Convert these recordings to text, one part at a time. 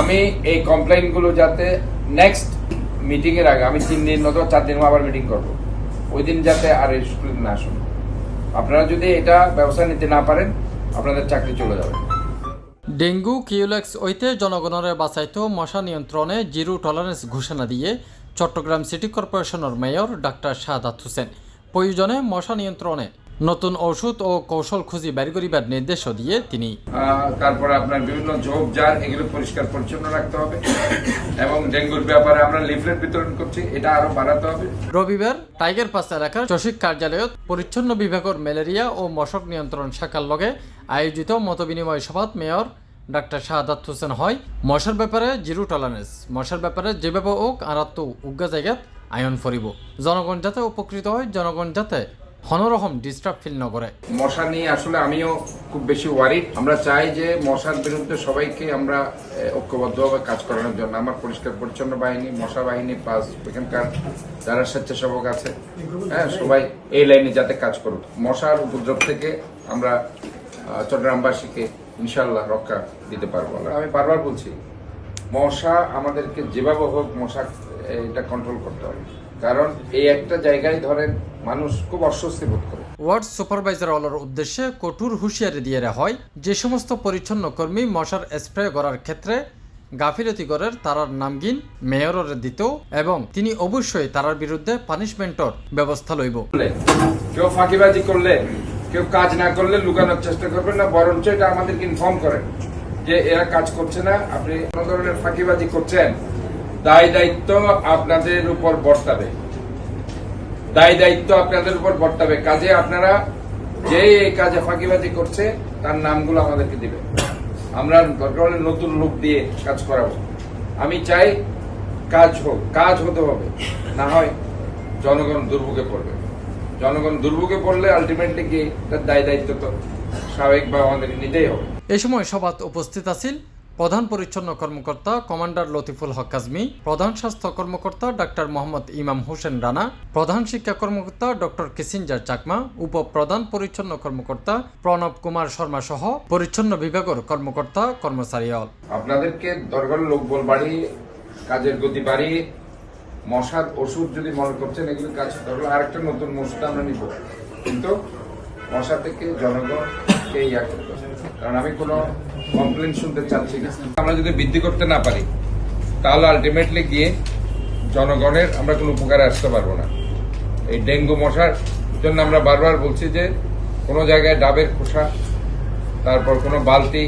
আমি এই কমপ্লেইনগুলো যাতে নেক্সট মিটিং এর আগে, আমি 3 দিন অথবা 4 দিন আবার মিটিং করব, ওই দিন যাতে আর স্টুডেন্ট না আসুন। আপনারা যদি এটা ব্যবস্থা নিতে না পারেন, আপনাদের চাকরি চলে যাবে। ডেঙ্গু কিউলেক্স হইতে জনগণের বাঁচাইতো মশা নিয়ন্ত্রণে জিরো টলারেন্স ঘোষণা দিয়ে চট্টগ্রাম সিটি কর্পোরেশনের মেয়র ডাক্তার শাহাদাত হোসেন প্রয়োজনে মশা নিয়ন্ত্রণে নতুন ঔষধ ও কৌশল খুঁজি বের করিবার নির্দেশও দিয়ে তিনি তারপরে আপনার বিভিন্ন ঝোপঝাড় এগুলো পরিষ্কার পরিচ্ছন্ন রাখতে হবে এবং ডেঙ্গুর ব্যাপারে আমরা লিফলেট বিতরণ করছি, এটা আরো বাড়াতে হবে। রবিবার টাইগার পাস এলাকার চসিক কার্যালয়ত পরিচ্ছন্ন বিভাগের ম্যালেরিয়া ও মশক নিয়ন্ত্রণ শাখার লগে আয়োজিত মতবিনিময় সভাত মেয়র ডাক্তার শাহাদাত হোসেন হয় মশার ব্যাপারে জিরো টলারেন্স, মশার ব্যাপারে যেভাবে হোক আরাত্ম উগ্গা জায়গাত আয়ন ফরিব, জনগণ যাতে উপকৃত হয়, জনগণ যাতে কোনোরকম ডিস্টার্ব ফিল না করে। মশা নিয়ে আসলে আমিও খুব বেশি ওয়ারিড। আমরা চাই যে মশার বিরুদ্ধে সবাইকে আমরা ঐক্যবদ্ধভাবে কাজ করানোর জন্য আমার পরিষ্কার পরিচ্ছন্ন বাহিনী, মশা বাহিনী প্লাস এখানকার যারা স্বেচ্ছাসেবক আছে, সবাই এই লাইনে যাতে কাজ করুক। মশার উপদ্রব থেকে আমরা চট্টগ্রামবাসীকে ইনশাল্লাহ রক্ষা দিতে পারবো। আমি বারবার বলছি, মশা আমাদেরকে যেভাবে হোক মশা এটা কন্ট্রোল করতে হবে, কারণ এই একটা জায়গায় ধরেন মানুষ খুব অস্বস্তি বোধ করে। ওয়ার্ড সুপারভাইজার হলের উদ্দেশ্যে কঠোর হুঁশিয়ারি দিয়ে হয় যে সমস্ত পরিচ্ছন্ন কর্মী মশার স্প্রে করার ক্ষেত্রে গাফিলতি করার তারার নামগিন মেয়রের দিত এবং তিনি অবশ্যই তারার বিরুদ্ধে পানিশমেন্টর ব্যবস্থা লইব। কেউ ফাঁকিবাজি করলে, কেউ কাজ না করলে লুকানোর চেষ্টা করবেন না, বরঞ্চ এটা আমাদেরকে ইনফর্ম করেন যে এরা কাজ করছে না, আপনি কোন ধরনের ফাঁকিবাজি করছেন, দায় দায়িত্ব আপনাদের উপর বর্তাবে, দায় দায়িত্ব আপনাদের উপর বর্তাবে। কাজে আপনারা যে এই কাজে ফাঁকিবাজি করছে তার নামগুলো আমাদেরকে দিবেন, আমরা দরকার হলে নতুন লোক দিয়ে কাজ করাবো। আমি চাই কাজ হোক, কাজ হতে হবে, না হয় জনগণ দুর্ভোগে পড়বে। জনগণ দুর্ভোগে পড়লে আলটিমেটলি কি তার দায় দায়িত্ব তো স্বাভাবিকভাবে আমাদের নিতেই হবে। এই সময় সভাত উপস্থিত আছেন প্রধান পরিচ্ছন্ন কর্মকর্তা কমান্ডার লতিফুল হক কাজমি, প্রধান স্বাস্থ্য কর্মকর্তা ডাক্তার মোহাম্মদ ইমাম হোসেন রানা, প্রধান শিক্ষা কর্মকর্তা ডক্টর কিসিঞ্জার চাকমা, উপপ্রধান পরিচ্ছন্ন কর্মকর্তা প্রণব কুমার শর্মা সহ পরিচ্ছন্ন বিভাগের কর্মকর্তা কর্মচারী হল। আপনাদেরকে দরকার লোকবল বাড়িয়ে, কাজের গতি বাড়িয়ে, মশার ওষুধ যদি মনে করছেন এগুলো কাজ করলে আরেকটা নতুন ওষুধ আমরা নিব, কিন্তু মশা থেকে জনগণকে ইয়া করতে হবে। কারণ আমি কোনো কমপ্লেন শুনতে চাচ্ছি না। আমরা যদি বৃদ্ধি করতে না পারি তাহলে আলটিমেটলি গিয়ে জনগণের আমরা কোনো উপকারে আসতে পারবো না। এই ডেঙ্গু মশার জন্য আমরা বারবার বলছি যে কোনো জায়গায় ডাবের খোসা, তারপর কোনো বালতি,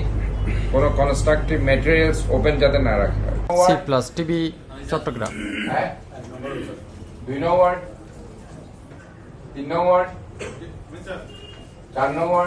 কোনো কনস্ট্রাকটিভ ম্যাটেরিয়ালস ওপেন যাতে না রাখা হয়। C+ TV Chittagong. 2 নম্বর, 3 নম্বর, 4 নম্বর।